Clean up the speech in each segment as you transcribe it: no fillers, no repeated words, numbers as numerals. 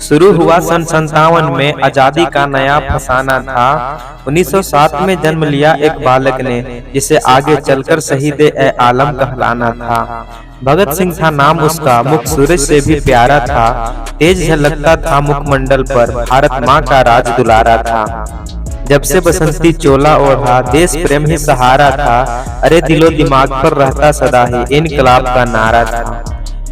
शुरू हुआ सन 57 में आजादी का नया फसाना था। 1907 में जन्म लिया एक बालक ने, जिसे आगे चलकर शहीद ए आलम कहलाना था। भगत सिंह था नाम उसका, मुख सूरज से भी प्यारा था। तेज झलकता था मुखमंडल पर, भारत माँ का राज दुलारा था। जब से बसंती चोला ओढ़ा, देश प्रेम ही सहारा था। अरे दिलो दिमाग पर रहता सदा ही इनकलाब का नारा था।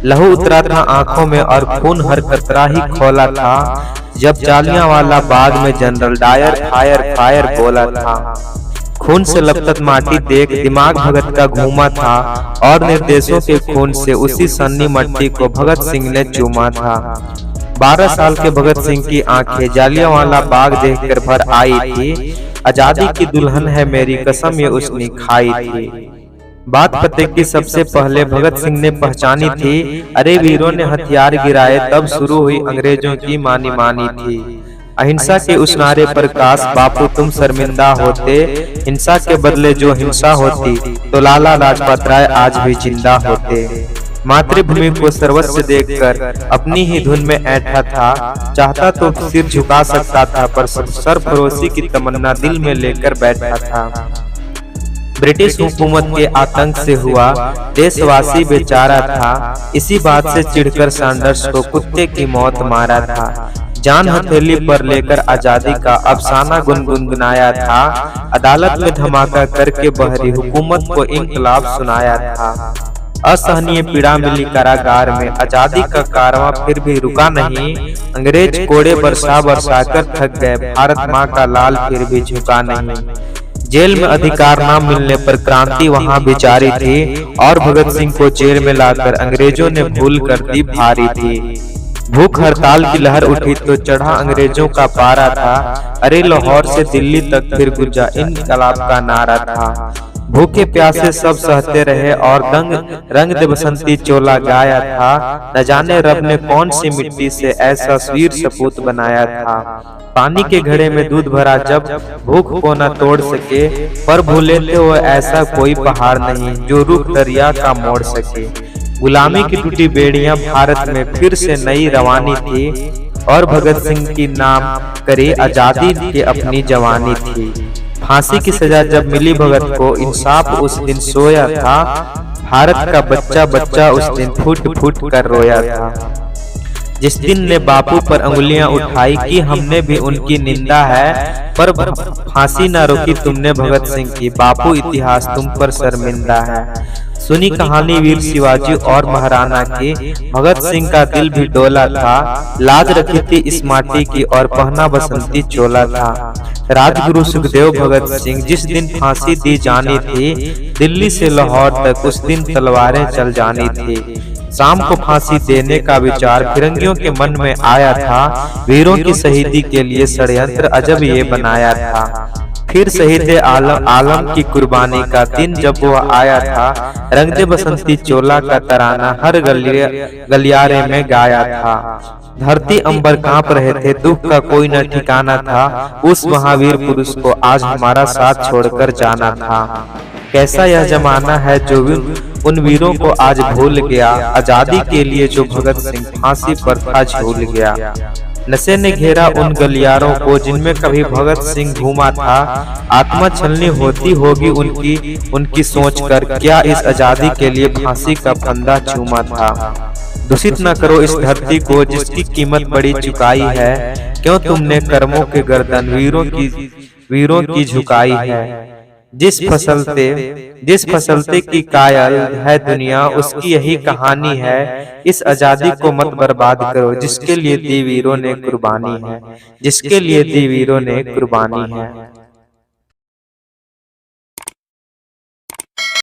लहू उतरा था आंखों में और खून हर कतरा ही खोला था। जब जालियांवाला बाग में जनरल डायर फायर फायर बोला था। खून से लपटत माटी देख दिमाग भगत का घूमा था, और निर्देशों के खून से उसी सन्नी मट्टी को भगत सिंह ने चूमा था। 12 साल के भगत सिंह की आंखें जालियांवाला बाग देखकर भर आई थी। आजादी की दुल्हन है मेरी कसम ये उसने खाई थी। बात पते की सबसे पहले भगत सिंह ने पहचानी थी। अरे वीरों ने हथियार गिराए तब शुरू हुई अंग्रेजों की मानी मानी थी। अहिंसा के उस नारे पर काश बापू तुम शर्मिंदा होते। हिंसा के बदले जो हिंसा होती तो लाला लाजपत राय आज भी जिंदा होते। मातृभूमि को सर्वस्व देखकर अपनी ही धुन में ऐठा था। चाहता तो सिर झुका सकता था, पर सरफरोशी की तमन्ना दिल में लेकर बैठा था। ब्रिटिश हुकूमत के आतंक से हुआ देशवासी बेचारा था। इसी बात से चिढ़कर सैंडर्स को कुत्ते की मौत मारा था। जान हथेली पर लेकर आजादी का अफसाना गुनगुनाया था। अदालत में धमाका करके बहरी हुकूमत को इनकलाब सुनाया था। असहनीय पीड़ा मिली कारागार में, आजादी का कारवां फिर भी रुका नहीं। अंग्रेज कोड़े बरसा बरसा कर थक गए, भारत माँ का लाल फिर भी झुका नहीं। जेल में अधिकार न मिलने पर क्रांति वहां भी जारी थी, और भगत सिंह को जेल में लाकर अंग्रेजों ने भूल कर दी भारी थी। भूख हड़ताल की लहर उठी तो चढ़ा अंग्रेजों का पारा था। अरे लाहौर से दिल्ली तक फिर गुंजा इनकलाब का नारा था। भूखे प्यासे सब सहते रहे और रंग दे बसंती चोला गाया था। न जाने रब ने कौन सी मिट्टी से ऐसा वीर सपूत बनाया था। पानी के घड़े में दूध भरा जब भूख को न तोड़ सके, पर भूले थे वो ऐसा कोई पहाड़ नहीं जो रुख दरिया का मोड़ सके। गुलामी की टूटी बेड़ियां भारत में फिर से नई रवानी थी, और भगत सिंह की नाम करे आजादी की अपनी जवानी थी। फांसी की सजा जब मिली भगत को, इंसाफ उस दिन सोया था। भारत का बच्चा बच्चा उस दिन फूट फूट कर रोया था। जिस दिन ने बापू पर अंगुलियां उठाई कि हमने भी उनकी निंदा है, पर फांसी न रोकी तुमने भगत सिंह की। बापू इतिहास तुम पर शर्मिंदा है। सुनी कहानी वीर शिवाजी और महाराणा की, भगत सिंह का दिल भी डोला था। लाज रखी थी इस माटी की और पहना बसंती चोला था। राजगुरु सुखदेव भगत सिंह जिस दिन फांसी दी जानी थी, दिल्ली से लाहौर तक उस दिन तलवारें चल जानी थी। शाम को फांसी देने का विचार फिरंगियों के मन में आया था। वीरों की शहीदी के लिए षड्यंत्र अजब ये बनाया था। फिर शहीद आलम की कुर्बानी का दिन जब वह आया था, रंग दे बसंती चोला का तराना हर गलियारे में गाया था। धरती अंबर कांप रहे थे, दुख का कोई न ठिकाना था। उस महावीर पुरुष को आज हमारा साथ छोड़कर जाना था। कैसा यह जमाना है जो उन वीरों को आज भूल गया। आजादी के लिए जो भगत सिंह फांसी पर था झूल गया। नशे ने घेरा उन गलियारों को जिनमें कभी भगत सिंह घूमा था। आत्मा छलनी होती होगी उनकी सोचकर, क्या इस आजादी के लिए फांसी का फंदा चूमा था। दूषित न करो इस धरती को जिसकी कीमत बड़ी चुकाई है। क्यों तुमने कर्मों के गर्दन वीरों की झुकाई है। जिस फसलते की कायल है दुनिया, उसकी यही कहानी है। इस आजादी को मत बर्बाद करो जिसके लिए दी वीरों ने कुर्बानी है, जिसके लिए दी वीरों ने कुर्बानी है।